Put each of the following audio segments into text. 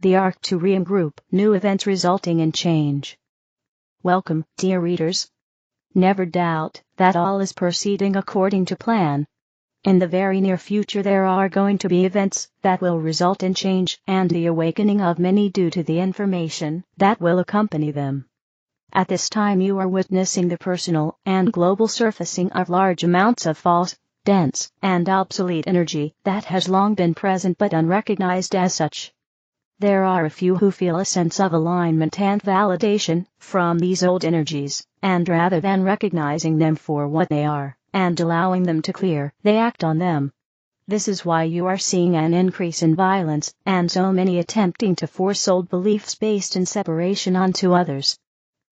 The Arcturian group, new events resulting in change. Welcome, dear readers. Never doubt that all is proceeding according to plan. In the very near future there are going to be events that will result in change and the awakening of many due to the information that will accompany them. At this time you are witnessing the personal and global surfacing of large amounts of false, dense, and obsolete energy that has long been present but unrecognized as such. There are a few who feel a sense of alignment and validation from these old energies, and rather than recognizing them for what they are, and allowing them to clear, they act on them. This is why you are seeing an increase in violence, and so many attempting to force old beliefs based in separation onto others.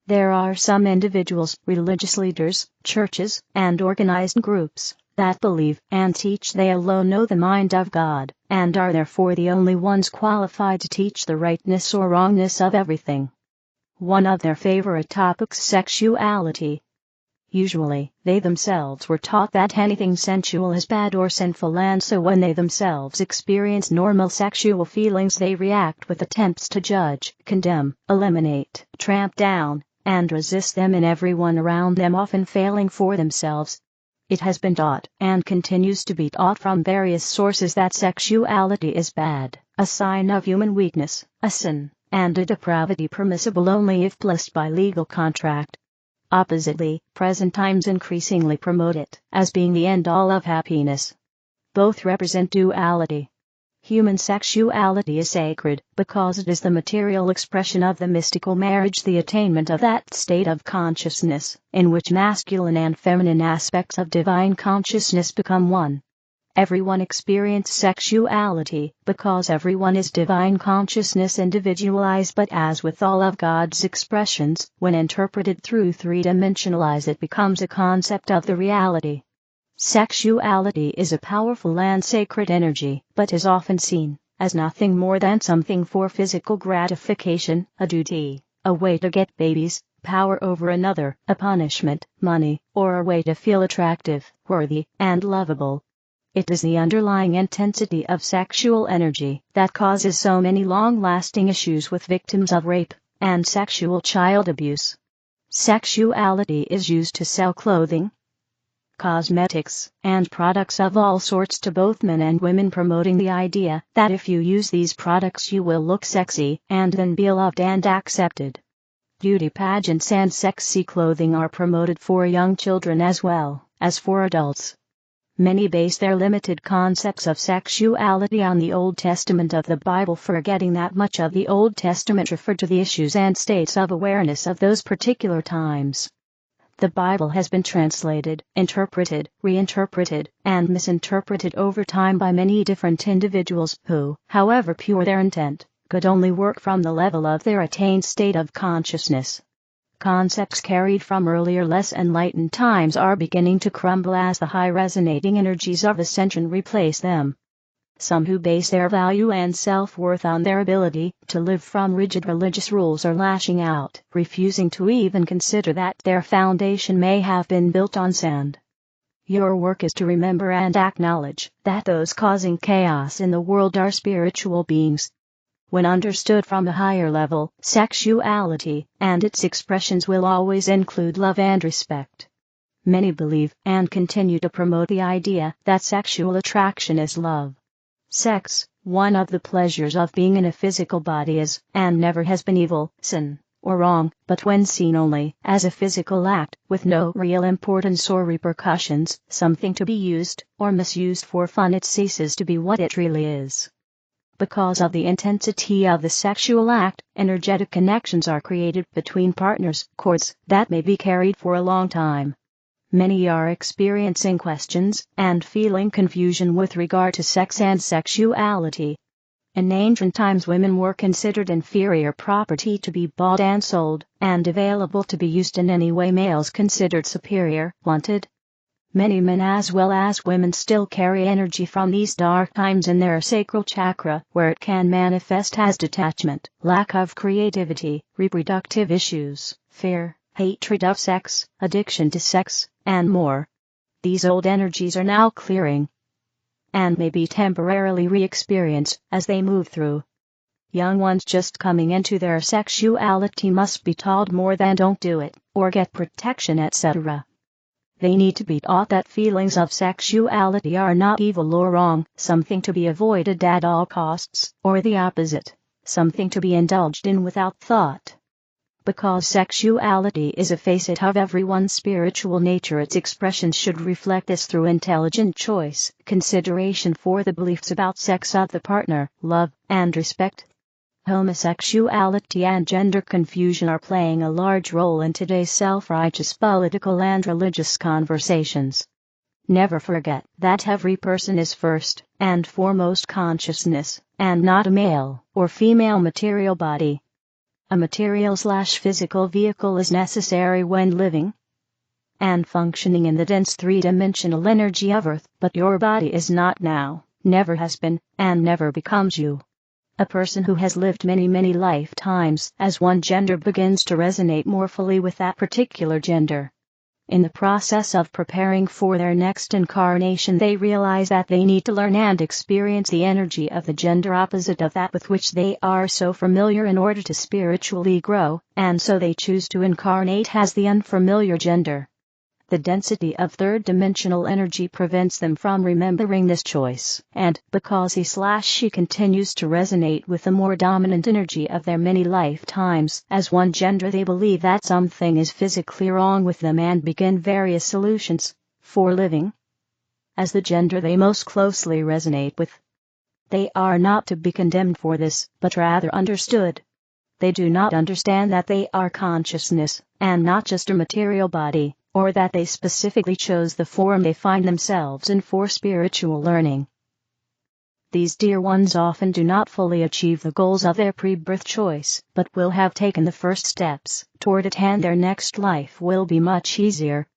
There are some individuals, religious leaders, churches, and organized groups that believe and teach they alone know the mind of God, and are therefore the only ones qualified to teach the rightness or wrongness of everything. One of their favorite topics, sexuality. Usually, they themselves were taught that anything sensual is bad or sinful, and so when they themselves experience normal sexual feelings they react with attempts to judge, condemn, eliminate, tramp down, and resist them in everyone around them, often failing for themselves. It has been taught, and continues to be taught from various sources, that sexuality is bad, a sign of human weakness, a sin, and a depravity permissible only if blessed by legal contract. Oppositely, present times increasingly promote it as being the end-all of happiness. Both represent duality. Human sexuality is sacred because it is the material expression of the mystical marriage, the attainment of that state of consciousness in which masculine and feminine aspects of divine consciousness become one. Everyone experiences sexuality because everyone is divine consciousness individualized, but as with all of God's expressions, when interpreted through three-dimensional eyes it becomes a concept of the reality. Sexuality is a powerful and sacred energy, but is often seen as nothing more than something for physical gratification, a duty, a way to get babies, power over another, a punishment, money, or a way to feel attractive, worthy, and lovable. It is the underlying intensity of sexual energy that causes so many long-lasting issues with victims of rape and sexual child abuse. Sexuality is used to sell clothing, cosmetics, and products of all sorts to both men and women, promoting the idea that if you use these products you will look sexy and then be loved and accepted. Beauty pageants and sexy clothing are promoted for young children as well as for adults. Many base their limited concepts of sexuality on the Old Testament of the Bible, forgetting that much of the Old Testament referred to the issues and states of awareness of those particular times. The Bible has been translated, interpreted, reinterpreted, and misinterpreted over time by many different individuals who, however pure their intent, could only work from the level of their attained state of consciousness. Concepts carried from earlier, less enlightened times are beginning to crumble as the high resonating energies of Ascension replace them. Some who base their value and self-worth on their ability to live from rigid religious rules are lashing out, refusing to even consider that their foundation may have been built on sand. Your work is to remember and acknowledge that those causing chaos in the world are spiritual beings. When understood from a higher level, sexuality and its expressions will always include love and respect. Many believe and continue to promote the idea that sexual attraction is love. Sex, one of the pleasures of being in a physical body, is, and never has been, evil, sin, or wrong, but when seen only as a physical act, with no real importance or repercussions, something to be used or misused for fun, it ceases to be what it really is. Because of the intensity of the sexual act, energetic connections are created between partners, cords that may be carried for a long time. Many are experiencing questions and feeling confusion with regard to sex and sexuality. In ancient times women were considered inferior property to be bought and sold, and available to be used in any way. Males considered superior, wanted. Many men as well as women still carry energy from these dark times in their sacral chakra, where it can manifest as detachment, lack of creativity, reproductive issues, fear, hatred of sex, addiction to sex, and more. These old energies are now clearing, and may be temporarily re-experienced as they move through Young ones just coming into their sexuality must be taught more than don't do it, or get protection, etc. They need to be taught that feelings of sexuality are not evil or wrong, something to be avoided at all costs, or the opposite, something to be indulged in without thought. Because sexuality is a facet of everyone's spiritual nature, its expression should reflect this through intelligent choice, consideration for the beliefs about sex of the partner, love, and respect. Homosexuality and gender confusion are playing a large role in today's self-righteous political and religious conversations. Never forget that every person is first and foremost consciousness, and not a male or female material body. A material/physical vehicle is necessary when living and functioning in the dense three-dimensional energy of Earth, but your body is not now, never has been, and never becomes you. A person who has lived many lifetimes as one gender begins to resonate more fully with that particular gender. In the process of preparing for their next incarnation, they realize that they need to learn and experience the energy of the gender opposite of that with which they are so familiar in order to spiritually grow, and so they choose to incarnate as the unfamiliar gender. The density of third-dimensional energy prevents them from remembering this choice, and because he/she continues to resonate with the more dominant energy of their many lifetimes as one gender, they believe that something is physically wrong with them and begin various solutions for living as the gender they most closely resonate with. They are not to be condemned for this, but rather understood. They do not understand that they are consciousness, and not just a material body, or that they specifically chose the form they find themselves in for spiritual learning. These dear ones often do not fully achieve the goals of their pre-birth choice, but will have taken the first steps toward it, and their next life will be much easier.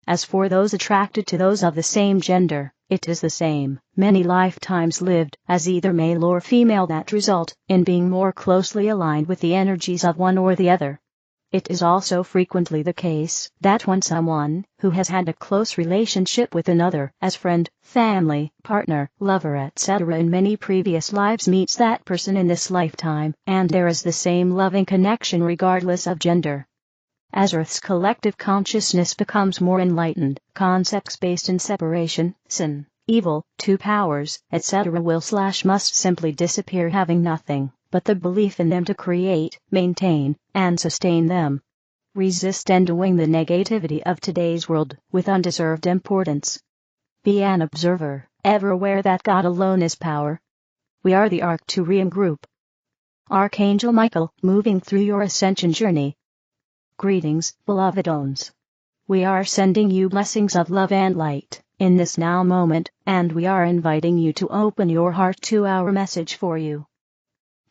As for those attracted to those of the same gender, it is the same, many lifetimes lived as either male or female that result in being more closely aligned with the energies of one or the other. It is also frequently the case that when someone who has had a close relationship with another as friend, family, partner, lover, etc. in many previous lives meets that person in this lifetime, and there is the same loving connection regardless of gender. As Earth's collective consciousness becomes more enlightened, concepts based in separation, sin, evil, two powers, etc. will/must simply disappear, having nothing but the belief in them to create, maintain, and sustain them. Resist undoing the negativity of today's world with undeserved importance. Be an observer, ever aware that God alone is power. We are the Arcturian group. Archangel Michael, moving through your ascension journey. Greetings, beloved ones. We are sending you blessings of love and light in this now moment, and we are inviting you to open your heart to our message for you.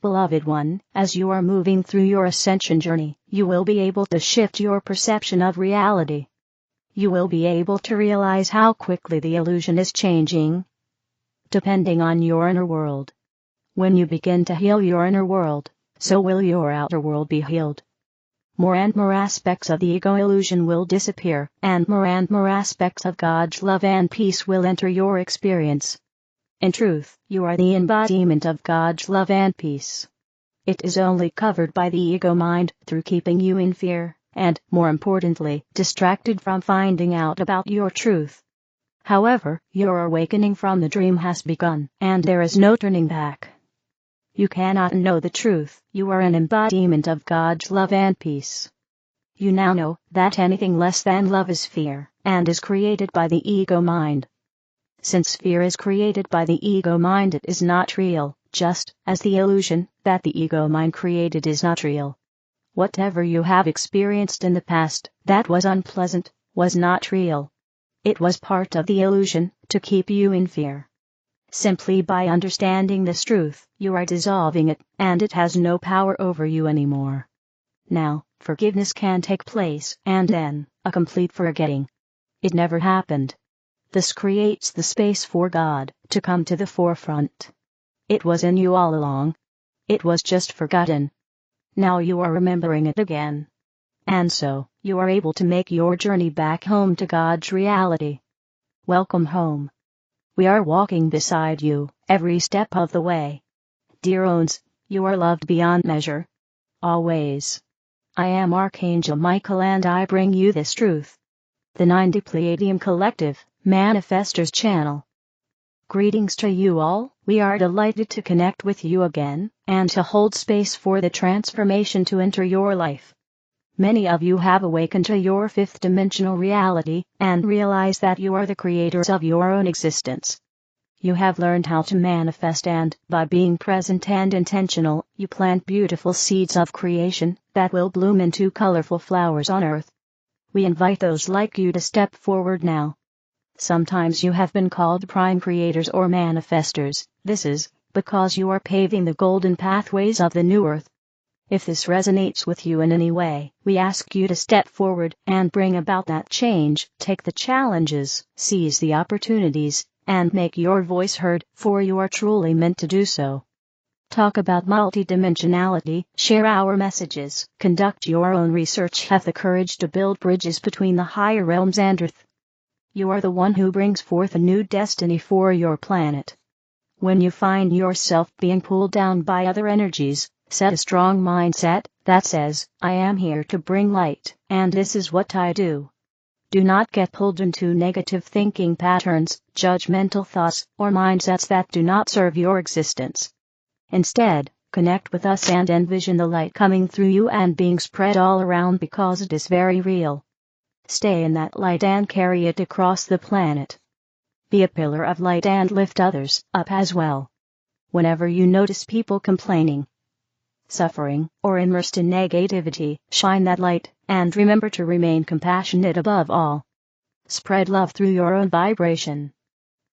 Beloved one, as you are moving through your ascension journey, you will be able to shift your perception of reality. You will be able to realize how quickly the illusion is changing, depending on your inner world. When you begin to heal your inner world, so will your outer world be healed. More and more aspects of the ego illusion will disappear, and more aspects of God's love and peace will enter your experience. In truth, you are the embodiment of God's love and peace. It is only covered by the ego mind through keeping you in fear, and, more importantly, distracted from finding out about your truth. However, your awakening from the dream has begun, and there is no turning back. You cannot know the truth. You are an embodiment of God's love and peace. You now know that anything less than love is fear, and is created by the ego mind. Since fear is created by the ego mind, it is not real, just as the illusion that the ego mind created is not real. Whatever you have experienced in the past that was unpleasant was not real. It was part of the illusion to keep you in fear. Simply by understanding this truth, you are dissolving it, and it has no power over you anymore. Now, forgiveness can take place, and then, a complete forgetting. It never happened. This creates the space for God to come to the forefront. It was in you all along. It was just forgotten. Now you are remembering it again. And so, you are able to make your journey back home to God's reality. Welcome home. We are walking beside you, every step of the way. Dear ones, You are loved beyond measure. Always. I am Archangel Michael and I bring you this truth. The 90 Pleiadian Collective, Manifestors channel. Greetings to you all, we are delighted to connect with you again, and to hold space for the transformation to enter your life. Many of you have awakened to your fifth dimensional reality, and realize that you are the creators of your own existence. You have learned how to manifest and, by being present and intentional, you plant beautiful seeds of creation, that will bloom into colorful flowers on earth. We invite those like you to step forward now. Sometimes you have been called prime creators or manifestors. This is because you are paving the golden pathways of the new earth. If this resonates with you in any way, we ask you to step forward and bring about that change. Take the challenges, seize the opportunities, and make your voice heard, for you are truly meant to do so. Talk about multidimensionality, share our messages, conduct your own research, have the courage to build bridges between the higher realms and earth. You are the one who brings forth a new destiny for your planet. When you find yourself being pulled down by other energies, set a strong mindset that says, I am here to bring light, and this is what I do. Do not get pulled into negative thinking patterns, judgmental thoughts, or mindsets that do not serve your existence. Instead, connect with us and envision the light coming through you and being spread all around because it is very real. Stay in that light and carry it across the planet. Be a pillar of light and lift others up as well. Whenever you notice people complaining, suffering, or immersed in negativity, shine that light, and remember to remain compassionate above all. Spread love through your own vibration.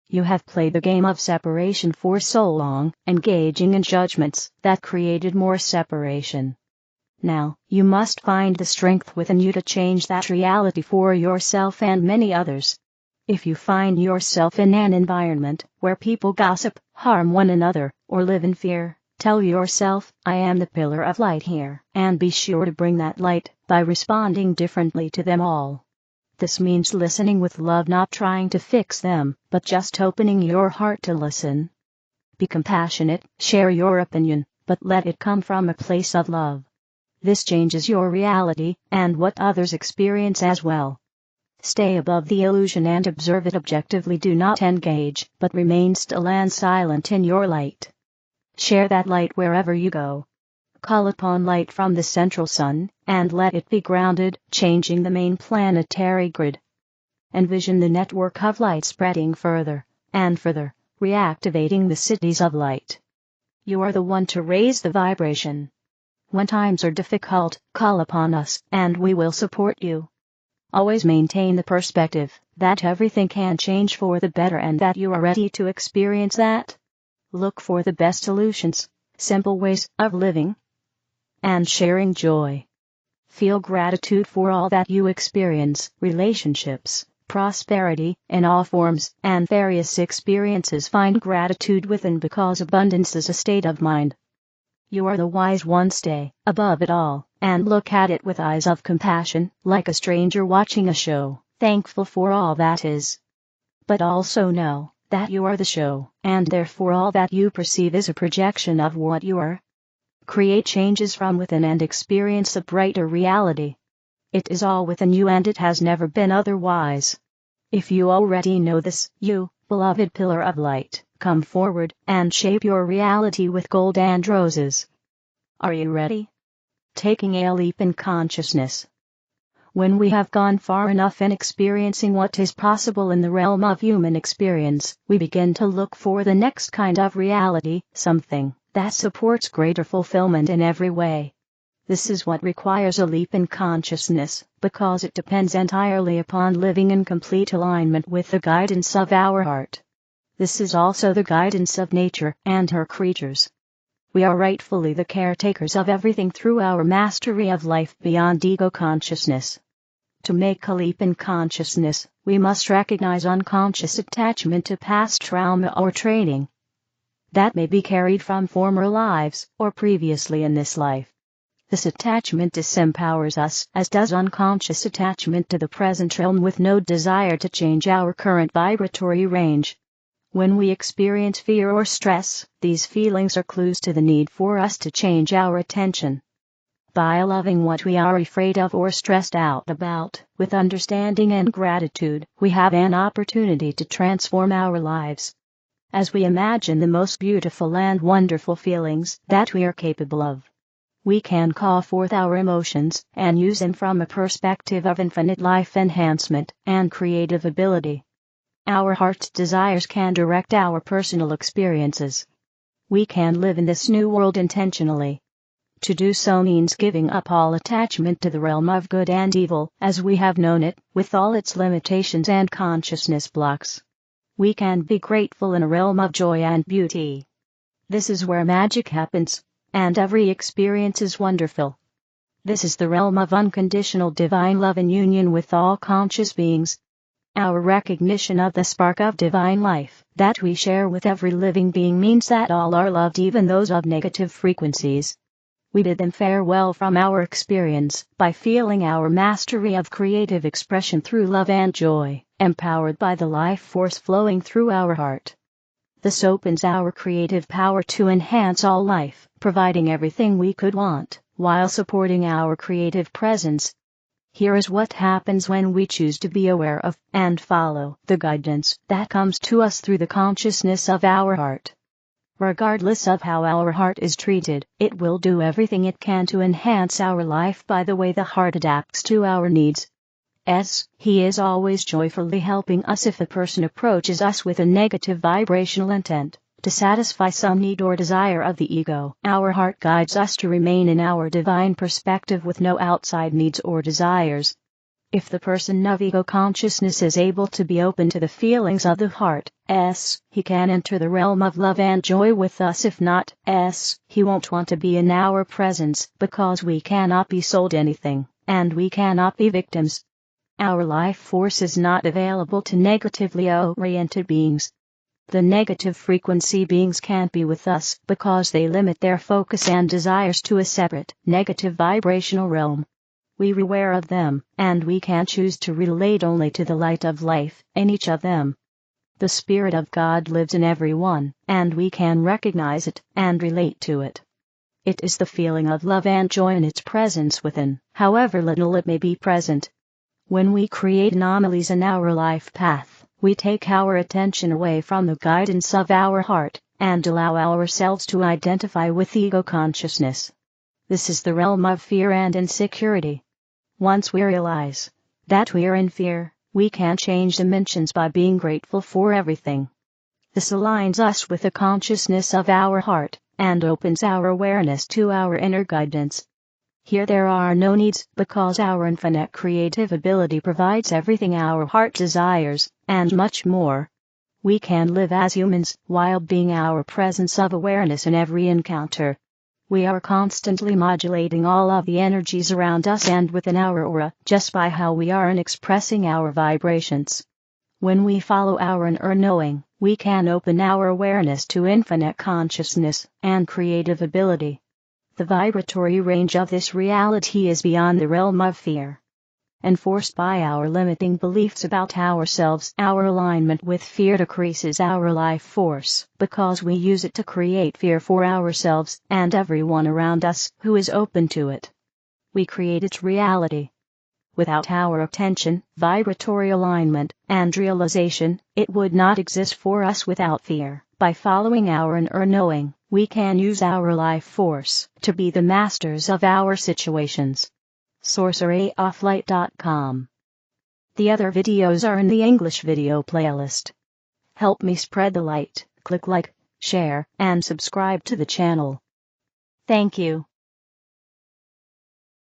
You have played the game of separation for so long, engaging in judgments that created more separation. Now, you must find the strength within you to change that reality for yourself and many others. If you find yourself in an environment where people gossip, harm one another, or live in fear, tell yourself, I am the pillar of light here, and be sure to bring that light by responding differently to them all. This means listening with love, not trying to fix them, but just opening your heart to listen. Be compassionate, share your opinion, but let it come from a place of love. This changes your reality, and what others experience as well. Stay above the illusion and observe it objectively. Do not engage, but remain still and silent in your light. Share that light wherever you go. Call upon light from the central sun, and let it be grounded, changing the main planetary grid. Envision the network of light spreading further and further, reactivating the cities of light. You are the one to raise the vibration. When times are difficult, call upon us, and we will support you. Always maintain the perspective that everything can change for the better and that you are ready to experience that. Look for the best solutions, simple ways of living and sharing joy. Feel gratitude for all that you experience, relationships, prosperity in all forms, and various experiences. Find gratitude within because abundance is a state of mind. You are the wise one. Stay above it all, and look at it with eyes of compassion, like a stranger watching a show, thankful for all that is. But also know that you are the show, and therefore all that you perceive is a projection of what you are. Create changes from within and experience a brighter reality. It is all within you and it has never been otherwise. If you already know this, you, beloved pillar of light, come forward and shape your reality with gold and roses. Are you ready? Taking a leap in consciousness. When we have gone far enough in experiencing what is possible in the realm of human experience, we begin to look for the next kind of reality, something that supports greater fulfillment in every way. This is what requires a leap in consciousness, because it depends entirely upon living in complete alignment with the guidance of our heart. This is also the guidance of nature and her creatures. We are rightfully the caretakers of everything through our mastery of life beyond ego consciousness. To make a leap in consciousness, we must recognize unconscious attachment to past trauma or training that may be carried from former lives or previously in this life. This attachment disempowers us, as does unconscious attachment to the present realm with no desire to change our current vibratory range. When we experience fear or stress, these feelings are clues to the need for us to change our attention. By loving what we are afraid of or stressed out about, with understanding and gratitude, we have an opportunity to transform our lives. As we imagine the most beautiful and wonderful feelings that we are capable of, we can call forth our emotions and use them from a perspective of infinite life enhancement and creative ability. Our heart's desires can direct our personal experiences. We can live in this new world intentionally. To do so means giving up all attachment to the realm of good and evil as we have known it, with all its limitations and consciousness blocks. We can be grateful in a realm of joy and beauty. This is where magic happens, and every experience is wonderful. This is the realm of unconditional divine love in union with all conscious beings. Our recognition of the spark of divine life that we share with every living being means that all are loved, even those of negative frequencies. We bid them farewell from our experience by feeling our mastery of creative expression through love and joy, empowered by the life force flowing through our heart. This opens our creative power to enhance all life, providing everything we could want, while supporting our creative presence. Here is what happens when we choose to be aware of and follow the guidance that comes to us through the consciousness of our heart. Regardless of how our heart is treated, it will do everything it can to enhance our life by the way the heart adapts to our needs. He is always joyfully helping us if a person approaches us with a negative vibrational intent to satisfy some need or desire of the ego. Our heart guides us to remain in our divine perspective with no outside needs or desires. If the person of ego consciousness is able to be open to the feelings of the heart, he can enter the realm of love and joy with us. If not, he won't want to be in our presence, because we cannot be sold anything, and we cannot be victims. Our life force is not available to negatively oriented beings. The negative frequency beings can't be with us because they limit their focus and desires to a separate, negative vibrational realm. We are aware of them, and we can choose to relate only to the light of life in each of them. The Spirit of God lives in everyone, and we can recognize it and relate to it. It is the feeling of love and joy in its presence within, however little it may be present. When we create anomalies in our life path, we take our attention away from the guidance of our heart, and allow ourselves to identify with ego consciousness. This is the realm of fear and insecurity. Once we realize that we are in fear, we can change dimensions by being grateful for everything. This aligns us with the consciousness of our heart, and opens our awareness to our inner guidance. Here there are no needs, because our infinite creative ability provides everything our heart desires, and much more. We can live as humans, while being our presence of awareness in every encounter. We are constantly modulating all of the energies around us and within our aura, just by how we are and expressing our vibrations. When we follow our inner knowing, we can open our awareness to infinite consciousness and creative ability. The vibratory range of this reality is beyond the realm of fear. Enforced by our limiting beliefs about ourselves, our alignment with fear decreases our life force, because we use it to create fear for ourselves and everyone around us who is open to it. We create its reality. Without our attention, vibratory alignment, and realization, it would not exist for us without fear. By following our inner knowing, we can use our life force to be the masters of our situations. sorceryofflight.com. The other videos are in the English video playlist. Help me spread the light. Click like, share, and subscribe to the channel. Thank you.